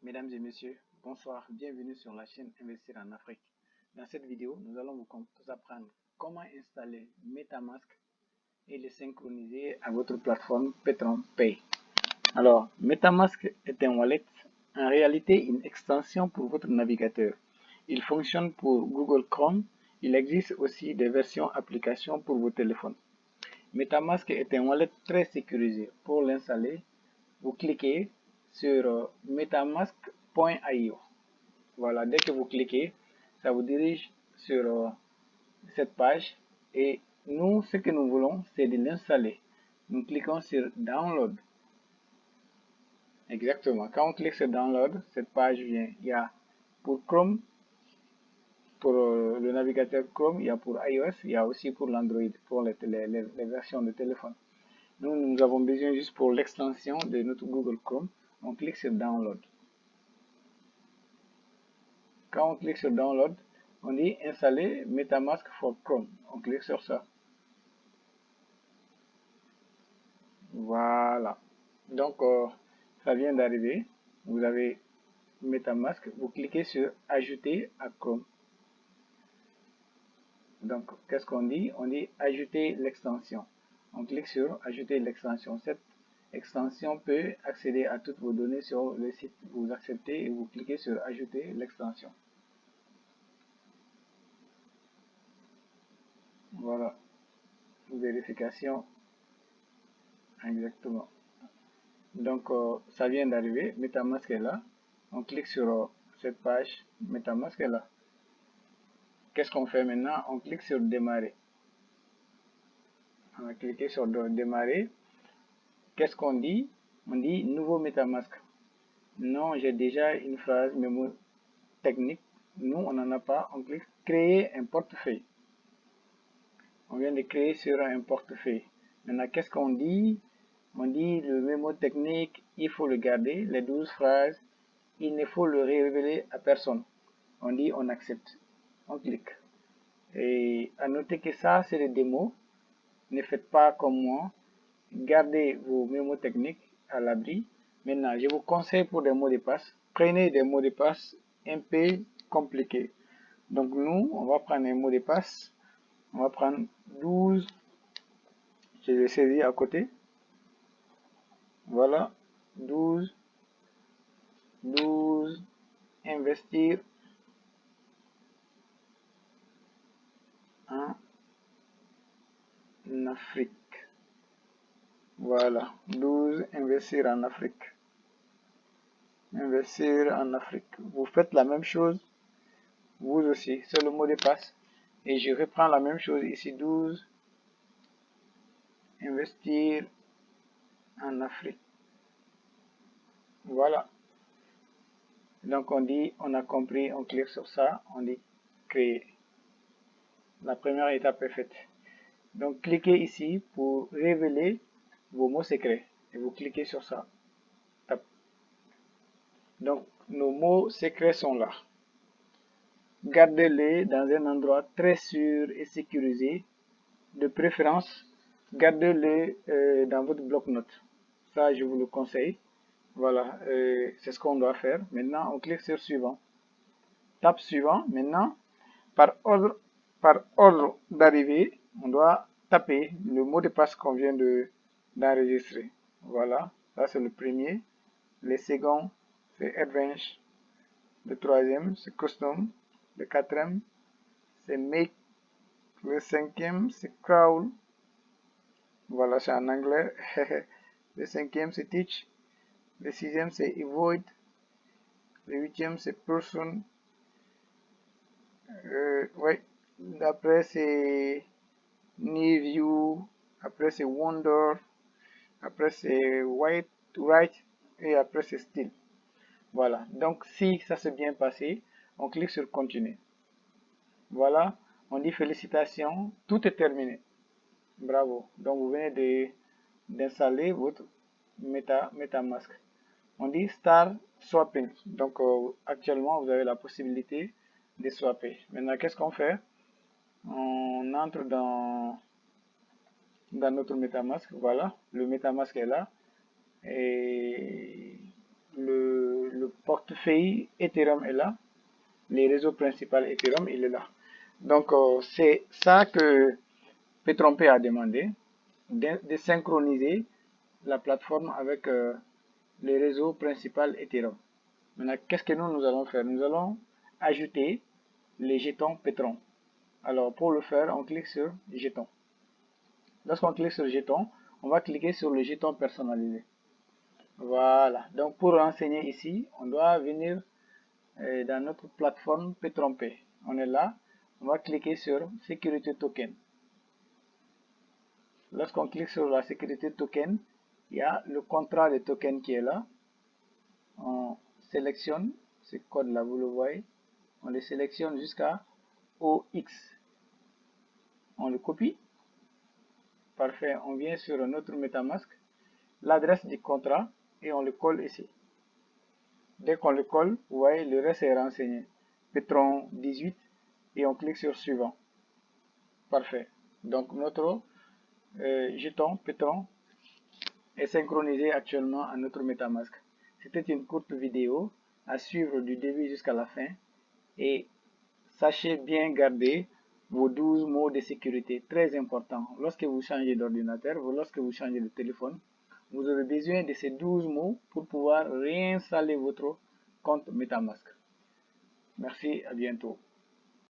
Mesdames et messieurs, bonsoir, bienvenue sur la chaîne Investir en Afrique. Dans cette vidéo, nous allons vous apprendre comment installer MetaMask et le synchroniser à votre plateforme Petron Pay. Alors, MetaMask est un wallet, en réalité une extension pour votre navigateur. Il fonctionne pour Google Chrome, il existe aussi des versions applications pour vos téléphones. MetaMask est un wallet très sécurisé. Pour l'installer, vous cliquez sur metamask.io. Voilà, dès que vous cliquez, ça vous dirige sur cette page et nous, ce que nous voulons, c'est de l'installer. Nous cliquons sur Download. Exactement, quand on clique sur Download, cette page vient. Il y a pour Chrome, pour le navigateur Chrome, il y a pour iOS, il y a aussi pour l'Android, pour les versions de téléphone. Nous avons besoin juste pour l'extension de notre Google Chrome. On clique sur Download. Quand on clique sur Download, on dit installer MetaMask for Chrome. On clique sur ça. Voilà. Donc, ça vient d'arriver. Vous avez MetaMask. Vous cliquez sur Ajouter à Chrome. Donc, qu'est-ce qu'on dit? On dit Ajouter l'extension. On clique sur Ajouter l'extension. Cette extension peut accéder à toutes vos données sur le site. Vous acceptez et vous cliquez sur Ajouter l'extension. Voilà. Vérification. Exactement. Donc, ça vient d'arriver. MetaMask est là. On clique sur cette page. MetaMask est là. Qu'est-ce qu'on fait maintenant? On clique sur Démarrer. On a cliqué sur Démarrer. Qu'est-ce qu'on dit? On dit Nouveau MetaMask. Non, j'ai déjà une phrase mémo technique. Nous, on n'en a pas. On clique Créer un portefeuille. On vient de créer sur un portefeuille. Maintenant, qu'est-ce qu'on dit? On dit le mémo technique, il faut le garder, les 12 phrases, il ne faut le révéler à personne. On dit on accepte. On clique. Et à noter que ça, c'est le démo. Ne faites pas comme moi. Gardez vos mémos techniques à l'abri. Maintenant, je vous conseille pour des mots de passe, prenez des mots de passe un peu compliqués. Donc nous, on va prendre un mot de passe. On va prendre 12. Je l'ai saisi à côté. Voilà. 12. Investir en Afrique. Voilà. 12. Investir en Afrique. Investir en Afrique. Vous faites la même chose. Vous aussi. C'est le mot de passe. Et je reprends la même chose ici. 12. Investir en Afrique. Voilà. Donc on dit, on a compris, on clique sur ça, on dit créer. La première étape est faite. Donc cliquez ici pour révéler vos mots secrets. Et vous cliquez sur ça. Donc nos mots secrets sont là. Gardez-les dans un endroit très sûr et sécurisé. De préférence, gardez-les dans votre bloc-notes. Ça, je vous le conseille. Voilà, c'est ce qu'on doit faire. Maintenant, on clique sur suivant. Tape suivant. Maintenant, par ordre d'arrivée, on doit taper le mot de passe qu'on vient d'enregistrer. Voilà, ça c'est le premier. Le second, c'est Advanced. Le troisième, c'est Custom. Le quatrième, c'est Make. Le cinquième, c'est Crawl. Voilà, c'est en anglais. Le cinquième, c'est Teach. Le sixième, c'est Avoid. Le huitième, c'est Person. Ouais. Après, c'est New View. Après, c'est Wonder. Après, c'est Right. Et après, c'est Still. Voilà. Donc, si ça s'est bien passé, on clique sur Continuer. Voilà. On dit félicitations. Tout est terminé. Bravo. Donc, vous venez d'installer votre MetaMask. On dit Start Swapping. Donc, actuellement, vous avez la possibilité de swapper. Maintenant, qu'est-ce qu'on fait? On entre dans notre MetaMask. Voilà, le MetaMask est là. Et le portefeuille Ethereum est là. Les réseaux principaux Ethereum, il est là. Donc, c'est ça que Petron-Pay a demandé, de synchroniser la plateforme avec les réseaux principaux Ethereum. Maintenant, qu'est-ce que nous allons faire? Nous allons ajouter les jetons Petron. Alors, pour le faire, on clique sur jetons. Lorsqu'on clique sur jeton, on va cliquer sur le jeton personnalisé. Voilà. Donc, pour renseigner ici, on doit venir dans notre plateforme Petron-Pay. On est là. On va cliquer sur sécurité token. Lorsqu'on clique sur la sécurité token, il y a le contrat de token qui est là. On sélectionne ce code-là, vous le voyez. On le sélectionne jusqu'à OX. On le copie. Parfait. On vient sur notre MetaMask, l'adresse du contrat et on le colle ici. Dès qu'on le colle, vous voyez, le reste est renseigné. Petron 18 et on clique sur suivant. Parfait. Donc notre jeton Petron est synchronisé actuellement à notre MetaMask. C'était une courte vidéo à suivre du début jusqu'à la fin et sachez bien garder vos 12 mots de sécurité, très important. Lorsque vous changez d'ordinateur, lorsque vous changez de téléphone, vous aurez besoin de ces 12 mots pour pouvoir réinstaller votre compte MetaMask. Merci, à bientôt.